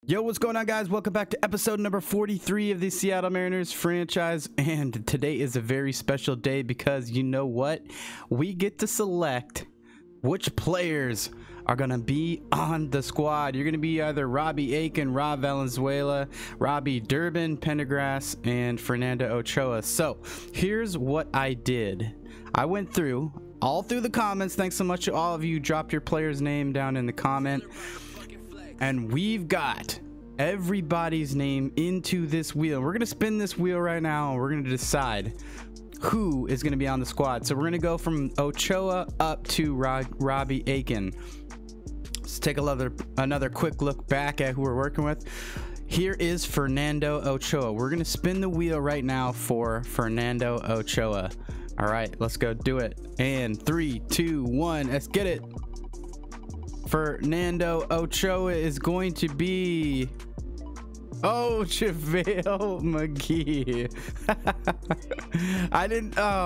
Yo, what's going on, guys? Welcome back to episode number 43 of the Seattle Mariners franchise. And today is a very special day because you know what? We get to select which players are going to be on the squad. You're going to be either Robbie Aiken, Rob Valenzuela, Robbie Durbin, Pendergast, and Fernando Ochoa. So here's what I did. I went through all through the comments. Thanks so much to all of you. Dropped your player's name down in the comment. And we've got everybody's name into this wheel. We're going to spin this wheel right now, and we're going to decide who is going to be on the squad. So we're going to go from Ochoa up to Robbie Aiken. Let's take another quick look back at who we're working with. Here is Fernando Ochoa. We're going to spin the wheel right now for Fernando Ochoa. All right, let's go do it. And 3, 2, 1, let's get it. Fernando Ochoa is going to be JaVale McGee.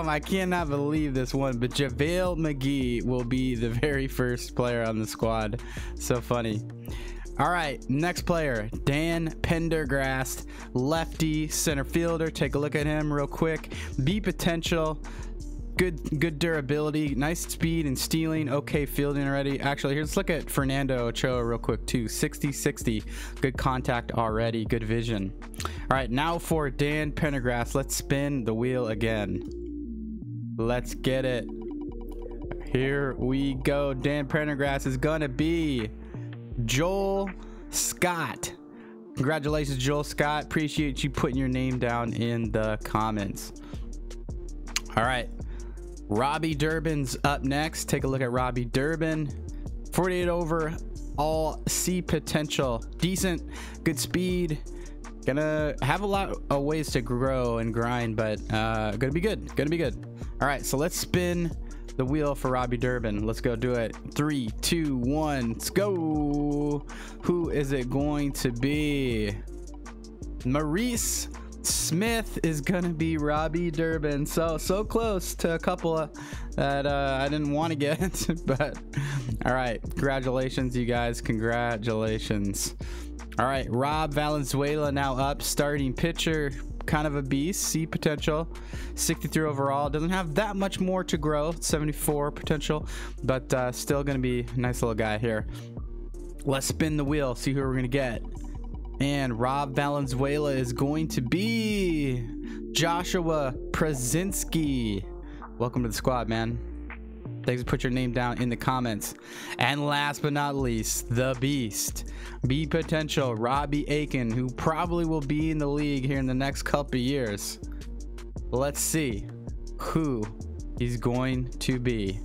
I cannot believe this one, but JaVale McGee will be the very first player on the squad. So funny. All right, next player, Dan Pendergast, lefty center fielder. Take a look at him real quick. B potential. Good durability, nice speed and stealing, okay fielding already. Actually, let's look at Fernando Ochoa real quick too. 60-60, good contact already, good vision. All right, now for Dan Pendergast, let's spin the wheel again. Let's get it. Here we go. Dan Pendergast is gonna be Joel Scott. Congratulations, Joel Scott. Appreciate you putting your name down in the comments. All right, Robbie Durbin's up next. Take a look at Robbie Durbin. 48 over, all C potential. Decent, good speed. Gonna have a lot of ways to grow and grind, but gonna be good. Gonna be good. All right, so let's spin the wheel for Robbie Durbin. Let's go do it. 3, 2, 1, let's go. Who is it going to be? Maurice Smith is gonna be Robbie Durbin. So close to a couple that I didn't want to get, but all right, congratulations, you guys. Congratulations. All right, Rob Valenzuela now up, starting pitcher. Kind of a beast. C potential, 63 overall. Doesn't have that much more to grow. 74 potential, but still gonna be a nice little guy here. Let's spin the wheel, see who we're gonna get. And Rob Valenzuela is going to be Joshua Przinski. Welcome to the squad, man. Thanks for putting your name down in the comments. And last but not least, the beast, B potential, Robbie Aiken, who probably will be in the league here in the next couple of years. Let's see who he's going to be.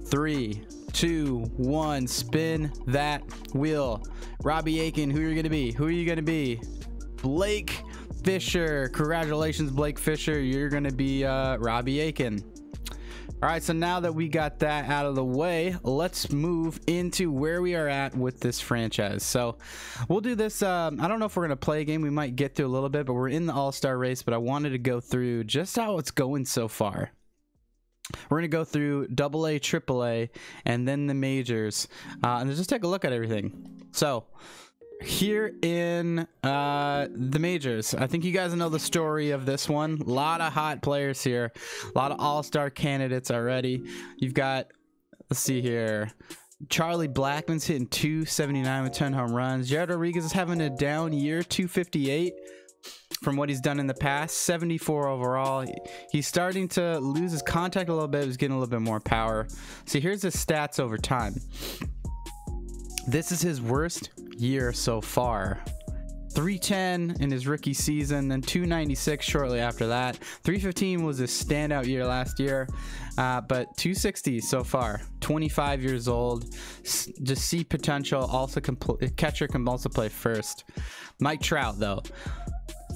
3, 2, 1, spin that wheel. Robbie Aiken, who are you gonna be? Who are you gonna be? Blake Fisher. Congratulations, Blake Fisher. You're gonna be Robbie Aiken. All right, so now that we got that out of the way, let's move into where we are at with this franchise. So we'll do this. I don't know if we're gonna play a game. We might get through a little bit, but we're in the all-star race. But I wanted to go through just how it's going so far. We're going to go through AA, AAA, and then the majors, and just take a look at everything. So here in the majors, I think you guys know the story of this one. A lot of hot players here, a lot of all-star candidates already. You've got, let's see here, Charlie Blackmon's hitting 279 with 10 home runs. Jared Rodriguez is having a down year, 258 from what he's done in the past. 74 overall. He's starting to lose his contact a little bit. He's getting a little bit more power. See, here's his stats over time. This is his worst year so far. 310 in his rookie season, then 296 shortly after that. 315 was his standout year last year, but 260 so far. 25 years old, just see potential. Also, catcher can also play first. Mike Trout, though,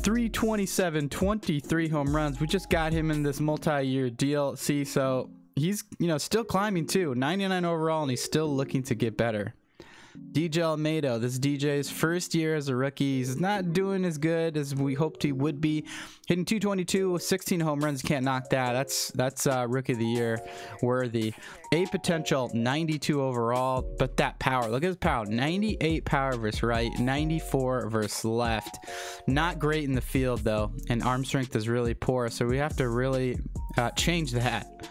327, 23 home runs. We just got him in this multi-year deal. See, so he's still climbing too. 99 overall, and he's still looking to get better. DJ Almeida. This DJ's first year as a rookie. He's not doing as good as we hoped he would be. Hitting 222 with 16 home runs. You can't knock that. That's rookie of the year worthy. A potential 92 overall, but that power, look at his power. 98 power versus right, 94 versus left. Not great in the field though, and arm strength is really poor, so we have to really change that.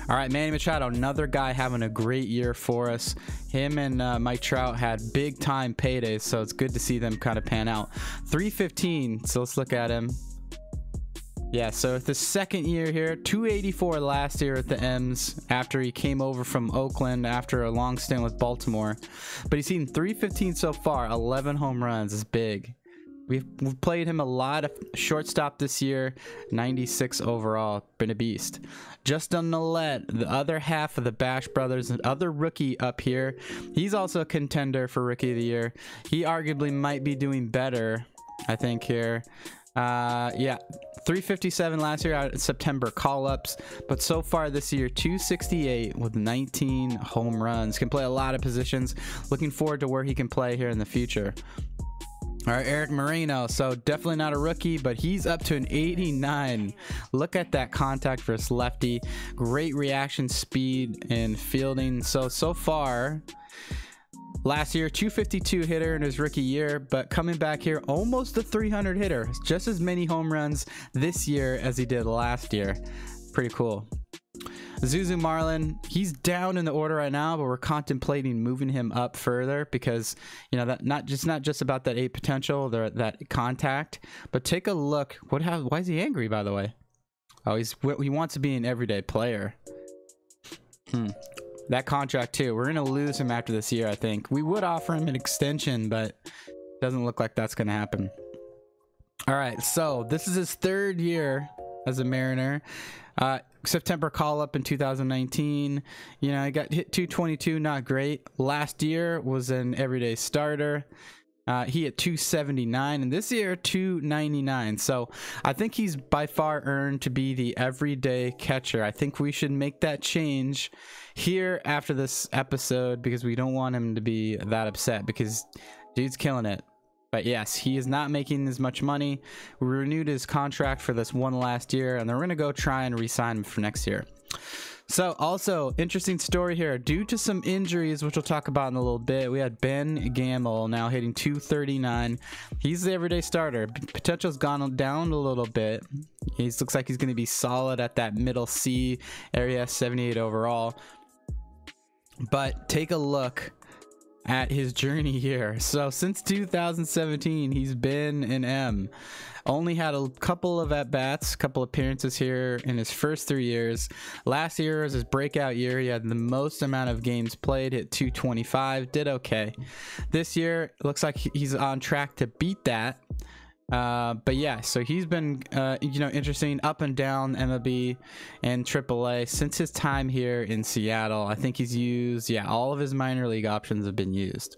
All right, Manny Machado, another guy having a great year for us. Him and Mike Trout had big time paydays, so it's good to see them kind of pan out. 315, so let's look at him. Yeah, so it's the second year here. 284 last year at the M's after he came over from Oakland after a long stint with Baltimore. But he's seen 315 so far. 11 home runs is big. We've played him a lot of shortstop this year. 96 overall. Been a beast. Justin Nolet, the other half of the Bash Brothers, and other rookie up here. He's also a contender for Rookie of the Year. He arguably might be doing better, I think, here. Yeah, 357 last year out in September call-ups, but so far this year 268 with 19 home runs. Can play a lot of positions. Looking forward to where he can play here in the future. All right, Eric Moreno, so definitely not a rookie, but he's up to an 89. Look at that contact versus lefty. Great reaction speed and fielding. So far last year, 252 hitter in his rookie year, but coming back here, almost a 300 hitter. Just as many home runs this year as he did last year. Pretty cool. Zuzu Marlin, he's down in the order right now, but we're contemplating moving him up further because, you know, that not just about that 8 potential, that contact, but take a look. Why is he angry, by the way? Oh, he wants to be an everyday player. That contract too. We're gonna lose him after this year, I think. We would offer him an extension, but doesn't look like that's gonna happen. All right, so this is his 3rd year as a Mariner. September call up in 2019. You know, he got hit 222, not great. Last year was an everyday starter. He hit 279, and this year 299. So I think he's by far earned to be the everyday catcher. I think we should make that change here after this episode because we don't want him to be that upset because dude's killing it. But yes, he is not making as much money. We renewed his contract for this one last year, and they're going to go try and re-sign him for next year. So also, interesting story here. Due to some injuries, which we'll talk about in a little bit, we had Ben Gamble now hitting 239. He's the everyday starter. Potential's gone down a little bit. He looks like he's going to be solid at that middle C area, 78 overall. But take a look at his journey here. So since 2017, he's been an M. Only had a couple of at-bats, couple appearances here in his first 3 years. Last year was his breakout year. He had the most amount of games played, hit 225, did okay. This year, looks like he's on track to beat that. But yeah, so he's been you know, interesting up and down MLB and AAA since his time here in Seattle. I think he's used, yeah, all of his minor league options have been used.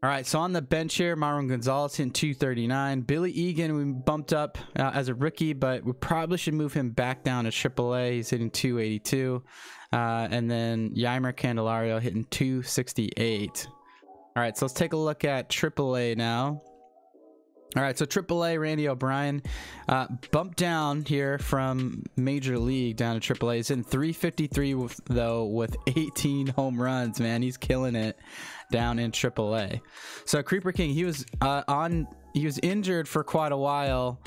All right, so on the bench here, Marwin Gonzalez hitting 239. Billy Egan we bumped up as a rookie, but we probably should move him back down to AAA. He's hitting 282. And then Yeimer Candelario hitting 268. All right, so let's take a look at AAA now. All right, so AAA, Randy O'Brien bumped down here from Major League down to AAA. He's in 353 though with 18 home runs. Man, he's killing it down in AAA. So Creeper King, he was injured for quite a while,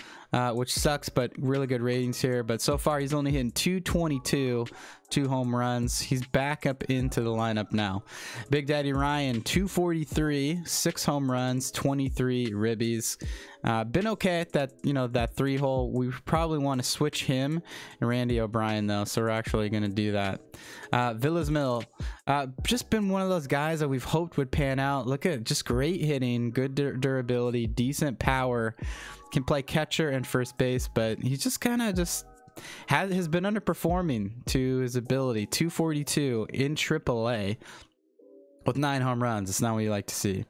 which sucks, but really good ratings here. But so far he's only hitting 222, 2 home runs. He's back up into the lineup now. Big Daddy Ryan, 243, 6 home runs, 23 ribbies. Been okay at that, you know, that 3-hole. We probably want to switch him and Randy O'Brien though, so we're actually going to do that. Villas Mill, just been one of those guys that we've hoped would pan out. Look at it, just great hitting, good durability, decent power, can play catcher and first base, but he's just kind of has been underperforming to his ability. 242 in AAA with 9 home runs. It's not what you like to see.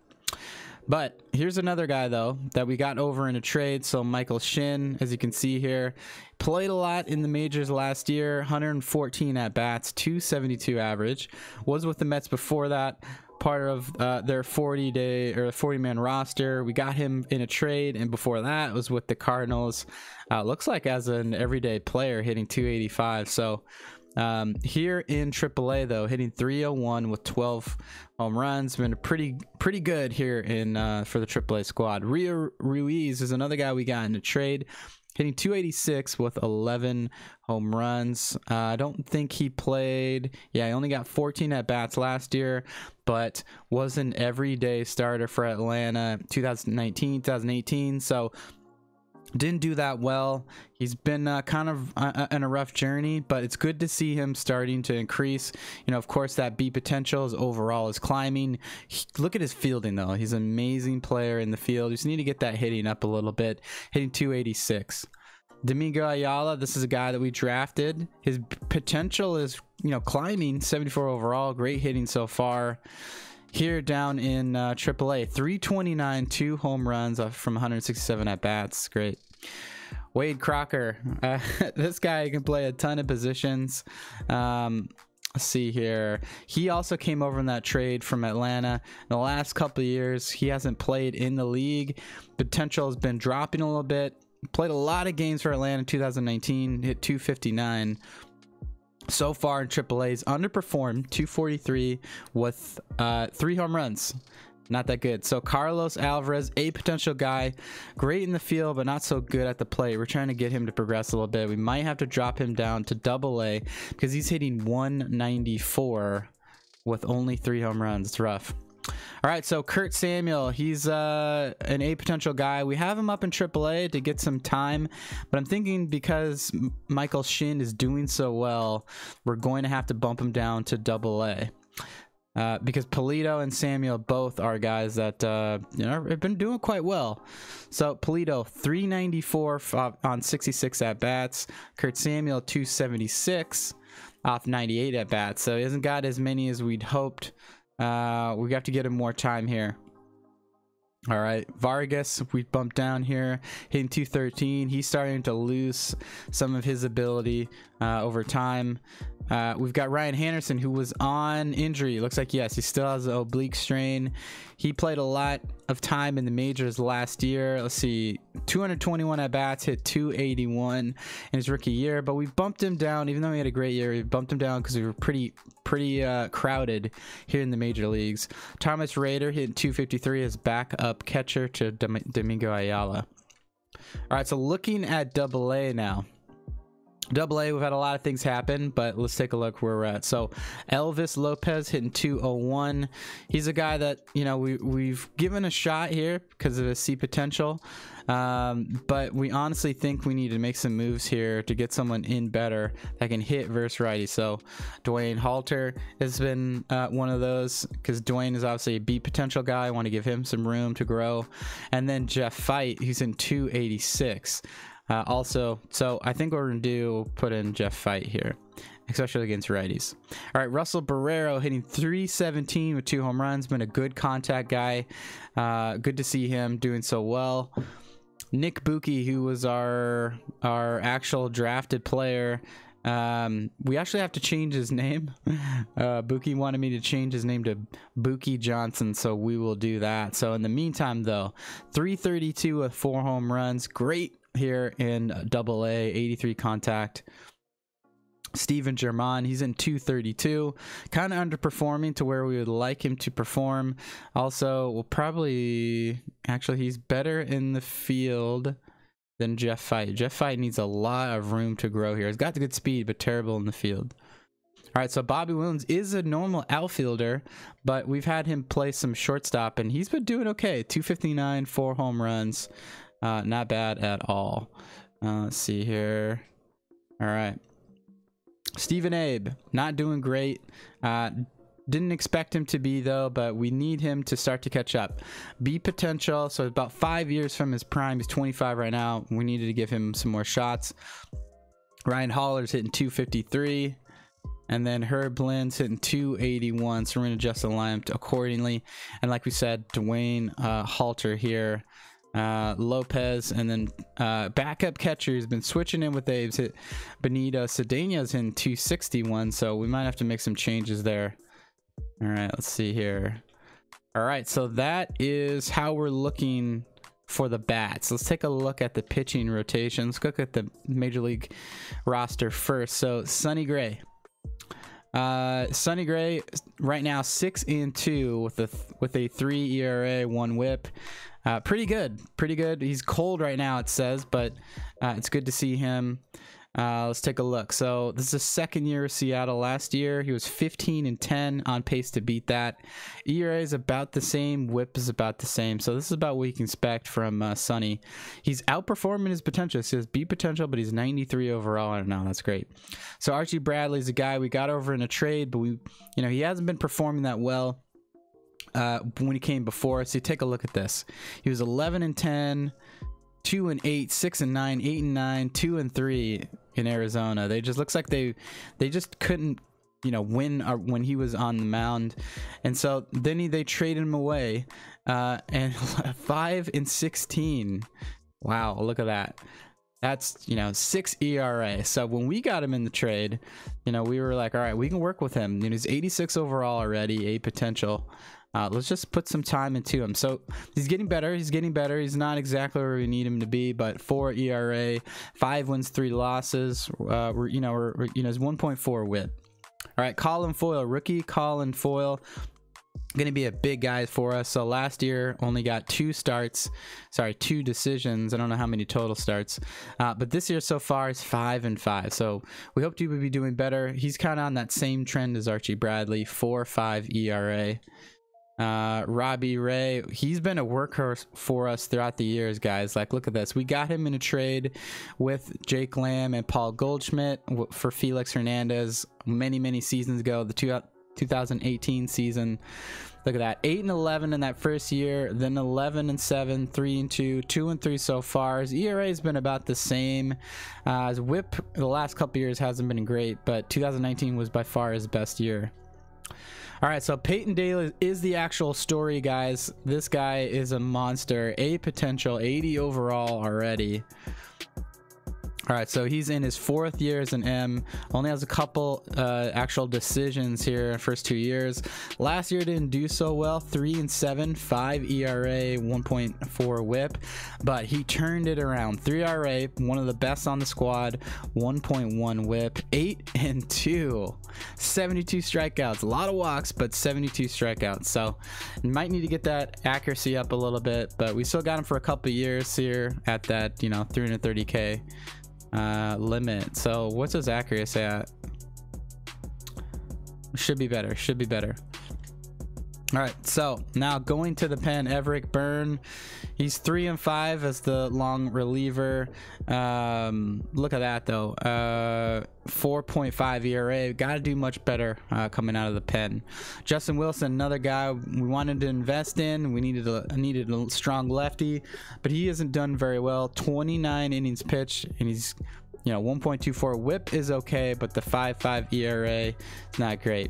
But here's another guy, though, that we got over in a trade. So Michael Shin, as you can see here, played a lot in the majors last year, 114 at-bats, 272 average. Was with the Mets before that, part of their 40-man roster. We got him in a trade, and before that was with the Cardinals. Looks like as an everyday player, hitting 285. So here in AAA, though, hitting 301 with 12 home runs, been pretty good here in for the AAA squad. Rio Ruiz is another guy we got in a trade, hitting 286 with 11 home runs. I don't think he played. Yeah, he only got 14 at bats last year, but was an everyday starter for Atlanta 2019, 2018. So didn't do that well. He's been kind of in a rough journey, but it's good to see him starting to increase. You know, of course, that beat potential is overall is climbing. Look at his fielding, though. He's an amazing player in the field. You just need to get that hitting up a little bit. Hitting 286. Domingo Ayala, this is a guy that we drafted. His potential is, you know, climbing. 74 overall. Great hitting so far. Here down in AAA, 329, 2 home runs from 167 at-bats. Great. Wade Crocker. This guy can play a ton of positions. Let's see here. He also came over in that trade from Atlanta. In the last couple of years, he hasn't played in the league. Potential has been dropping a little bit. Played a lot of games for Atlanta in 2019. Hit 259. So far in AAA, he's underperformed, 243 with 3 home runs. Not that good. So Carlos Alvarez, a potential guy, great in the field, but not so good at the plate. We're trying to get him to progress a little bit. We might have to drop him down to AA because he's hitting 194 with only 3 home runs. It's rough. All right, so Kurt Samuel, he's an A potential guy. We have him up in AAA to get some time, but I'm thinking because Michael Shin is doing so well, we're going to have to bump him down to AA. Because Polito and Samuel both are guys that you know, have been doing quite well. So Polito 394 on 66 at bats. Kurt Samuel 276 off 98 at bats. So he hasn't got as many as we'd hoped. We have to get him more time here. All right, Vargas, we bumped down here, hitting 213. He's starting to lose some of his ability over time. We've got Ryan Henderson, who was on injury. Looks like, yes, he still has an oblique strain. He played a lot of time in the majors last year. Let's see, 221 at-bats, hit 281 in his rookie year. But we bumped him down, even though he had a great year. We bumped him down because we were pretty crowded here in the major leagues. Thomas Rader hitting 253 as backup catcher to Domingo Ayala. All right, so looking at AA now. AA, we've had a lot of things happen, but let's take a look where we're at. So Elvis Lopez hitting 201. He's a guy that, you know, we've given a shot here because of his C potential, but we honestly think we need to make some moves here to get someone in better that can hit versus righty. So Dwayne Halter has been one of those, because Dwayne is obviously a B potential guy. I want to give him some room to grow. And then Jeff Fight, he's in 286. Also, so I think what we're gonna do, put in Jeff Fight here, especially against righties. All right, Russell Barrero hitting 317 with 2 home runs. Been a good contact guy. Good to see him doing so well. Nick Buki, who was our actual drafted player. We actually have to change his name. Buki wanted me to change his name to Buki Johnson, so we will do that. So in the meantime, though, 332 with 4 home runs. Great here in AA, 83 contact. Steven German, he's in 232, kind of underperforming to where we would like him to perform. Also, we'll probably, actually, he's better in the field than Jeff Fight. Jeff Fight needs a lot of room to grow here. He's got the good speed, but terrible in the field. All right, so Bobby Williams is a normal outfielder, but we've had him play some shortstop, and he's been doing okay. 259, 4 home runs. Not bad at all. Let's see here. All right. Stephen Abe, not doing great. Didn't expect him to be, though, but we need him to start to catch up. B potential, so about 5 years from his prime. He's 25 right now. We needed to give him some more shots. Ryan Holler's hitting 253. And then Herb Lynn's hitting 281, so we're going to adjust the lineup accordingly. And like we said, Dwayne Halter here, Lopez, and then backup catcher has been switching in with Abe's hit Benito Cedeno's in 261, so we might have to make some changes there. All right, let's see here. All right, so that is how we're looking for the bats. Let's take a look at the pitching rotations. Let's look at the major league roster first. So Sonny Gray right now 6-2 with a 3 ERA, 1 WHIP. Pretty good. He's cold right now, it says, but it's good to see him. Let's take a look. So this is the second year of Seattle. Last year he was 15-10, on pace to beat that. ERA is about the same, WHIP is about the same, so this is about what you can expect from Sonny. He's outperforming his potential. He has beat potential, but he's 93 overall. I don't know, that's great. So Archie Bradley is a guy we got over in a trade, but he hasn't been performing that well when he came before. So you take a look at this. He was 11-10, 2-8, 6-9, 8-9, 2-3 in Arizona. They just looks like they just couldn't win when he was on the mound, and so then they traded him away, and 5-16. Wow, look at that. That's 6 ERA. So when we got him in the trade, we were like, all right, we can work with him. He's 86 overall already, a potential. Let's just put some time into him. So he's getting better. He's not exactly where we need him to be, but 4 ERA, 5 wins, 3 losses. We're 1.4 WHIP. All right, Colin Foil, rookie Colin Foil, going to be a big guy for us. So last year only got 2 decisions. I don't know how many total starts, but this year so far is 5-5. So we hope he would be doing better. He's kind of on that same trend as Archie Bradley, 4.5 ERA. Robbie Ray, he's been a workhorse for us throughout the years, guys. Like, look at this. We got him in a trade with Jake Lamb and Paul Goldschmidt for Felix Hernandez many seasons ago, the 2018 season. Look at that, 8-11 in that first year, then 11-7, 3-2, 2-3 so far. His ERA has been about the same. His WHIP the last couple years hasn't been great, but 2019 was by far his best year. All right, so Peyton Daly is the actual story, guys. This guy is a monster, a potential 80 overall already. All right, so he's in his 4th year as an M. Only has a couple actual decisions here first 2 years. Last year didn't do so well. 3-7, 5 ERA, 1.4 WHIP, but he turned it around. 3 ERA, one of the best on the squad. 1.1 WHIP, 8-2, 72 strikeouts. A lot of walks, but 72 strikeouts. So might need to get that accuracy up a little bit, but we still got him for a couple years here at that 330K. Limit. So what's his accuracy at? Should be better. All right, so now going to the pen, Everett Byrne. He's 3-5 as the long reliever. Look at that though. 4.5 ERA. Got to do much better coming out of the pen. Justin Wilson, another guy we wanted to invest in. We needed a strong lefty, but he hasn't done very well. 29 innings pitched, and he's 1.24 WHIP is okay, but the 5.5 ERA is not great.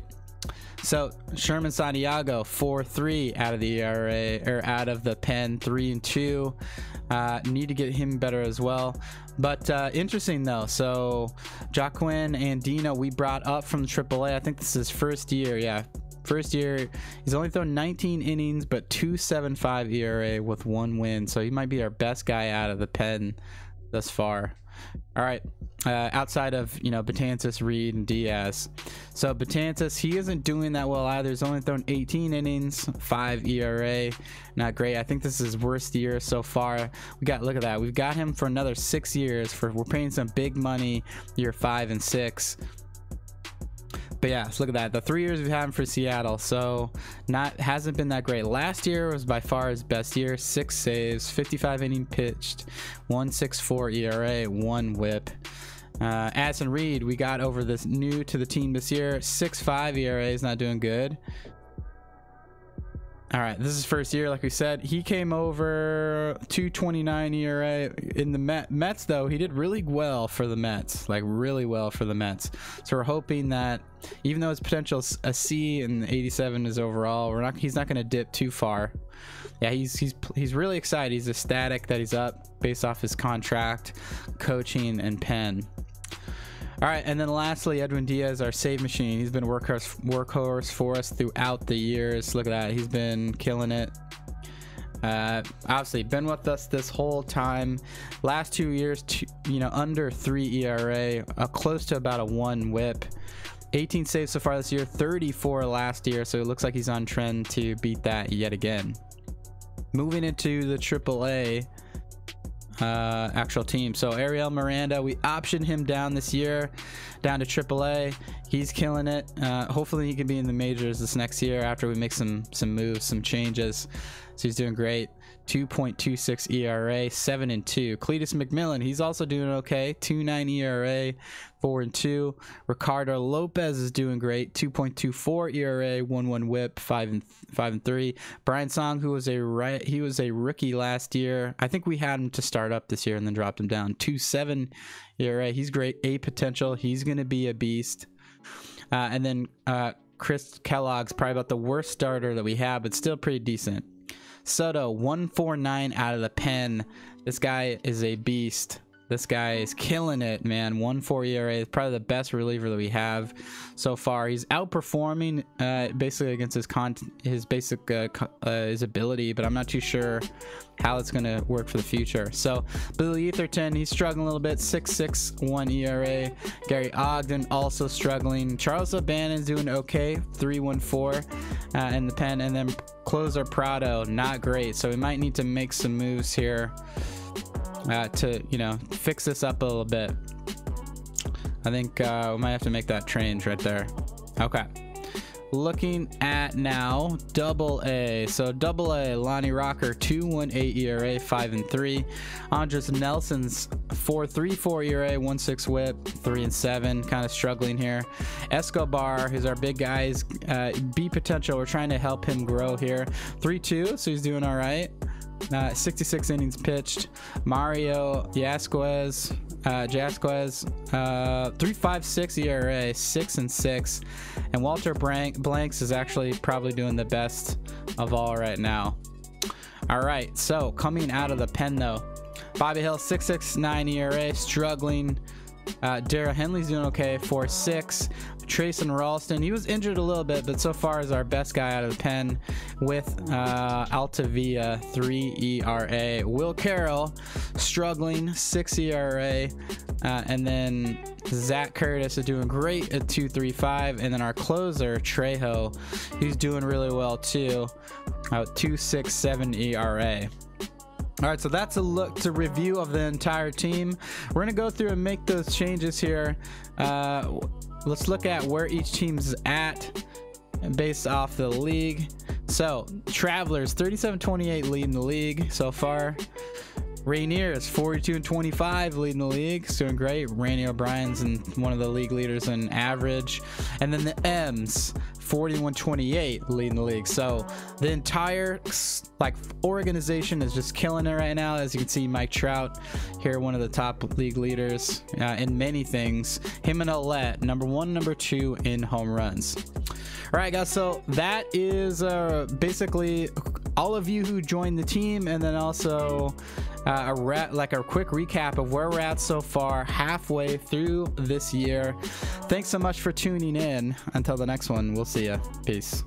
So Sherman Santiago, 4.3 out of the ERA, or out of the pen, 3-2. Need to get him better as well. But interesting though. So Joaquin Andino, we brought up from AAA. I think this is his first year. Yeah, first year. He's only thrown 19 innings, but 2.75 ERA with 1 win. So he might be our best guy out of the pen thus far. All right, outside of Betances, Reed, and Diaz. So Betances, he isn't doing that well either. He's only thrown 18 innings, 5 ERA, not great. I think this is his worst year so far. Look at that. We've got him for another 6 years. We're paying some big money, year 5 and 6. But yeah, so look at that. The 3 years we've had him for Seattle, so hasn't been that great. Last year was by far his best year. 6 saves, 55 innings pitched, 1.64 ERA, 1 WHIP. Addison Reed, we got over this new to the team this year. 6.5 ERA is not doing good. All right, this is his first year, like we said. He came over 2.29 ERA in the Mets, though. He did really well for the Mets, like really well for the Mets. So we're hoping that even though his potential is a C and 87 is overall, he's not going to dip too far. Yeah, he's really excited. He's ecstatic that he's up based off his contract, coaching, and pen. All right, and then lastly, Edwin Diaz, our save machine. He's been a workhorse for us throughout the years. Look at that. He's been killing it. Obviously, been with us this whole time. Last 2 years, under 3 ERA, close to about a 1 whip. 18 saves so far this year, 34 last year. So it looks like he's on trend to beat that yet again. Moving into the AAA actual team. So Ariel Miranda, we optioned him down this year, down to AAA. He's killing it. Hopefully he can be in the majors this next year after we make some moves, some changes. So he's doing great. 2.26 ERA, 7-2. Cletus McMillan, he's also doing okay. 2.9 ERA, 4-2. Ricardo Lopez is doing great. 2.24 ERA, 1.1 WHIP, 5-3. Brian Song, he was a rookie last year. I think we had him to start up this year and then dropped him down. 2.7 ERA. He's great. A potential. He's going to be a beast. And then Chris Kellogg's probably about the worst starter that we have, but still pretty decent. Soto, 1.49 out of the pen. This guy is a beast. This guy is killing it, man. 1.4 ERA, probably the best reliever that we have so far. He's outperforming basically against his ability, but I'm not too sure how it's going to work for the future. So Billy Etherton, he's struggling a little bit. 6.61 ERA. Gary Ogden also struggling. Charles O'Bannon's doing okay. 3.14 in the pen, and then closer Prado, not great. So we might need to make some moves here to fix this up a little bit. I think we might have to make that change right there. Okay, looking at now AA. So AA, Lonnie Rocker, 2.18 ERA, 5-3. Andres Nelson's 4.34 ERA, 1.6 WHIP, 3-7. Kind of struggling here. Escobar, who's our big guy's B potential. We're trying to help him grow here. 3.2, so he's doing all right. 66 innings pitched. Mario Jasquez, 3.56 ERA, 6-6. And Walter Blanks is actually probably doing the best of all right now. All right, so coming out of the pen though, Bobby Hill, 6.69 ERA, struggling. Darrell Henley's doing okay, 4.6. Trayson Ralston, he was injured a little bit, but so far is our best guy out of the pen with Altavia, 3 ERA. Will Carroll struggling, 6 ERA. And then Zach Curtis is doing great at 2.35. And then our closer, Trejo, he's doing really well too, 2.67 ERA. All right, so that's a review of the entire team. We're gonna go through and make those changes here. Let's look at where each team's at based off the league. So Travelers, 37-28 leading the league so far. Rainiers, 42-25 leading the league, it's doing great. Randy O'Brien's one of the league leaders in average. And then the M's, 41-28 leading the league. So the entire organization is just killing it right now. As you can see, Mike Trout here, one of the top league leaders in many things. Him and Ouellette, number 1, number 2 in home runs. All right, guys, so that is basically all of you who joined the team, and then also a quick recap of where we're at so far, halfway through this year. Thanks so much for tuning in. Until the next one, we'll see you. Peace.